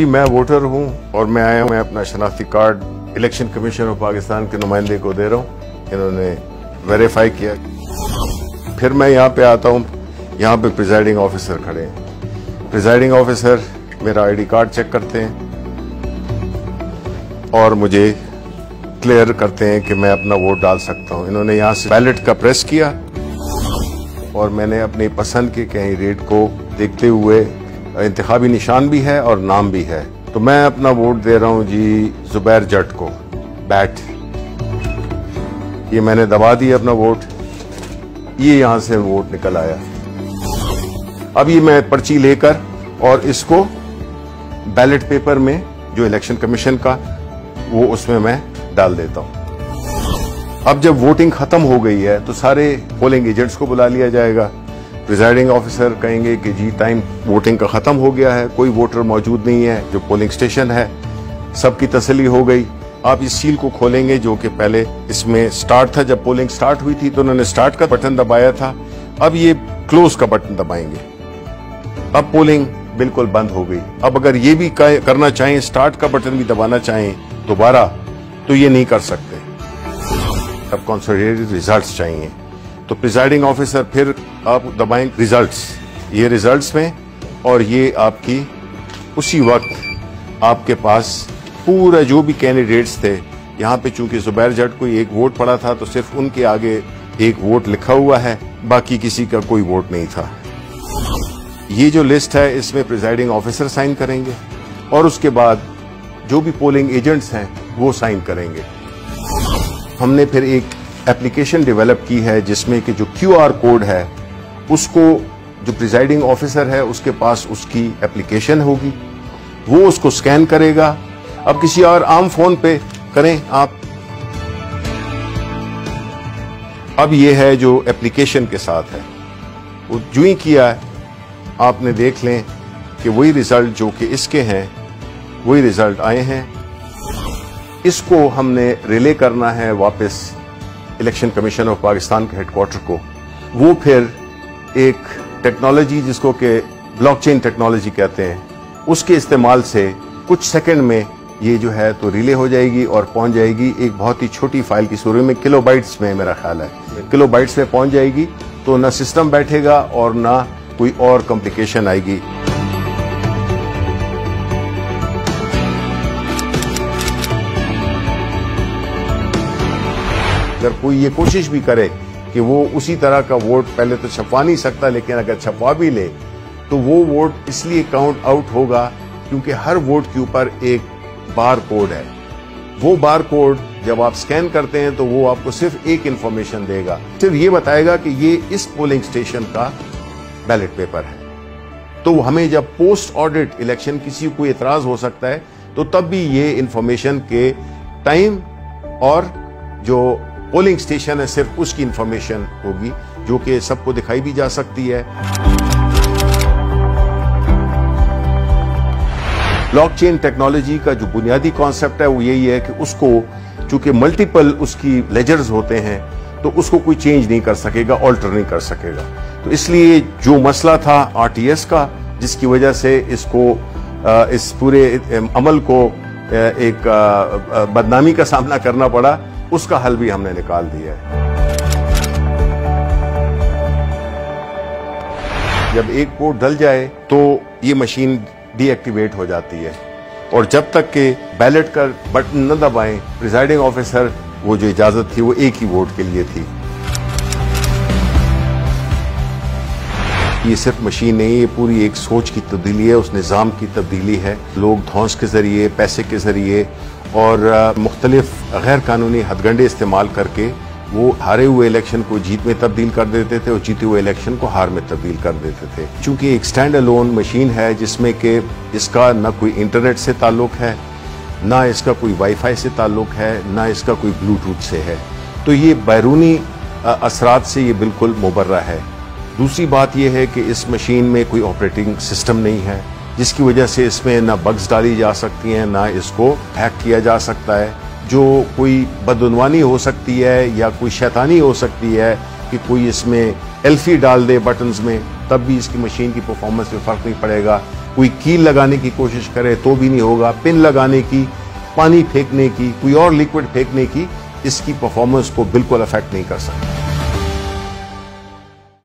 जी, मैं वोटर हूं और मैं आया हूं। मैं अपना शनाख्ती card election commission of Pakistan के नुमाइंदे को दे रहा हूं। इन्होंने वेरीफाई किया। फिर मैं यहां पे आता हूं। यहां पे प्रिजाइडिंग ऑफिसर खड़े हैं। प्रिजाइडिंग ऑफिसर मेरा आईडी कार्ड चेक करते हैं और मुझे क्लियर करते हैं कि मैं अपना वोट डाल सकता हूं। इन्होंने यहां से बैलेट का प्रेस किया और मैंने अपनी पसंद के कैंडिडेट को देखते हुए, इंतखाबी निशान भी है और नाम भी है, तो मैं अपना वोट दे रहा हूं जी जुबैर जट को, बैट। ये मैंने दबा दिया अपना वोट। ये यहां से वोट निकल आया। अब ये मैं पर्ची लेकर और इसको बैलेट पेपर में जो इलेक्शन कमीशन का, वो उसमें मैं डाल देता हूं। अब जब वोटिंग खत्म हो गई है तो सारे पोलिंग एजेंट्स को बुला लिया जाएगा। प्रिजाइडिंग ऑफिसर कहेंगे कि जी टाइम वोटिंग का खत्म हो गया है, कोई वोटर मौजूद नहीं है जो पोलिंग स्टेशन है, सबकी तसल्ली हो गई। आप इस सील को खोलेंगे जो कि पहले इसमें स्टार्ट था। जब पोलिंग स्टार्ट हुई थी तो उन्होंने स्टार्ट का बटन दबाया था। अब ये क्लोज का बटन दबाएंगे। अब पोलिंग बिल्कुल बंद हो गई। अब अगर ये भी करना चाहें, स्टार्ट का बटन भी दबाना चाहें दोबारा, तो ये नहीं कर सकते। अब कंसोलिडेटेड रिजल्ट्स चाहिए, तो प्रिजाइडिंग ऑफिसर फिर आप दबाएं रिजल्ट्स, ये रिजल्ट्स में, और ये आपकी उसी वक्त आपके पास पूरा जो भी कैंडिडेट्स थे, यहाँ पे चूंकि जुबैर जट को एक वोट पड़ा था तो सिर्फ उनके आगे एक वोट लिखा हुआ है, बाकी किसी का कोई वोट नहीं था। ये जो लिस्ट है इसमें प्रिजाइडिंग ऑफिसर साइन करेंगे और उसके बाद जो भी पोलिंग एजेंट्स हैं वो साइन करेंगे। हमने फिर एक एप्लीकेशन डेवलप की है जिसमें कि जो QR कोड है उसको जो प्रिजाइडिंग ऑफिसर है उसके पास उसकी एप्लीकेशन होगी, वो उसको स्कैन करेगा। अब किसी और आम फोन पे करें आप। अब ये है जो एप्लीकेशन के साथ है, वो जो ही किया है आपने देख लें कि वही रिजल्ट जो कि इसके हैं वही रिजल्ट आए हैं। इसको हमने रिले करना है वापस इलेक्शन कमीशन ऑफ पाकिस्तान के हेडक्वार्टर को। वो फिर एक टेक्नोलॉजी जिसको कि ब्लॉकचेन टेक्नोलॉजी कहते हैं, उसके इस्तेमाल से कुछ सेकंड में ये जो है तो रिले हो जाएगी और पहुंच जाएगी एक बहुत ही छोटी फाइल की सूरत में, किलोबाइट्स में मेरा ख्याल है, किलोबाइट्स में पहुंच जाएगी। तो ना सिस्टम बैठेगा और ना कोई और कॉम्प्लिकेशन आएगी। अगर कोई ये कोशिश भी करे कि वो उसी तरह का वोट पहले तो छपवा नहीं सकता, लेकिन अगर छपवा भी ले तो वो वोट इसलिए काउंट आउट होगा क्योंकि हर वोट के ऊपर एक बार कोड है। वो बार कोड जब आप स्कैन करते हैं तो वो आपको सिर्फ एक इंफॉर्मेशन देगा, सिर्फ ये बताएगा कि ये इस पोलिंग स्टेशन का बैलेट पेपर है। तो हमें जब पोस्ट ऑडिट इलेक्शन किसी को एतराज हो सकता है तो तब भी ये इंफॉर्मेशन के टाइम और जो पोलिंग स्टेशन है सिर्फ उसकी इंफॉर्मेशन होगी जो कि सबको दिखाई भी जा सकती है। ब्लॉकचेन टेक्नोलॉजी का जो बुनियादी कॉन्सेप्ट है वो यही है कि उसको चूंकि मल्टीपल उसकी लेजर्स होते हैं तो उसको कोई चेंज नहीं कर सकेगा, ऑल्टर नहीं कर सकेगा। तो इसलिए जो मसला था RTS का, जिसकी वजह से इसको इस पूरे अमल को एक बदनामी का सामना करना पड़ा, उसका हल भी हमने निकाल दिया है। जब एक वोट डल जाए तो ये मशीन डीएक्टिवेट हो जाती है और जब तक के बैलेट का बटन न दबाएं प्रिजाइडिंग ऑफिसर, वो जो इजाजत थी वो एक ही वोट के लिए थी। ये सिर्फ मशीन नहीं, ये पूरी एक सोच की तब्दीली है, उस निज़ाम की तब्दीली है। लोग धौंस के जरिए, पैसे के जरिए और मुख्तलिफ गैर कानूनी हथगंडे इस्तेमाल करके वो हारे हुए इलेक्शन को जीत में तब्दील कर देते थे और जीते हुए इलेक्शन को हार में तब्दील कर देते थे। चूंकि एक स्टैंड अलोन मशीन है जिसमें कि इसका न कोई इंटरनेट से ताल्लुक है, ना इसका कोई वाईफाई से ताल्लुक है, ना इसका कोई ब्लूटूथ से है, तो ये बैरूनी असरात से ये बिल्कुल मुबर्रा है। दूसरी बात यह है कि इस मशीन में कोई ऑपरेटिंग सिस्टम नहीं है, जिसकी वजह से इसमें ना बग्स डाली जा सकती हैं, ना इसको हैक किया जा सकता है। जो कोई बदउनवानी हो सकती है या कोई शैतानी हो सकती है कि कोई इसमें एल्फी डाल दे बटन्स में, तब भी इसकी मशीन की परफॉर्मेंस में फर्क नहीं पड़ेगा। कोई कील लगाने की कोशिश करे तो भी नहीं होगा, पिन लगाने की, पानी फेंकने की, कोई और लिक्विड फेंकने की, इसकी परफॉर्मेंस को बिल्कुल अफेक्ट नहीं कर सकता।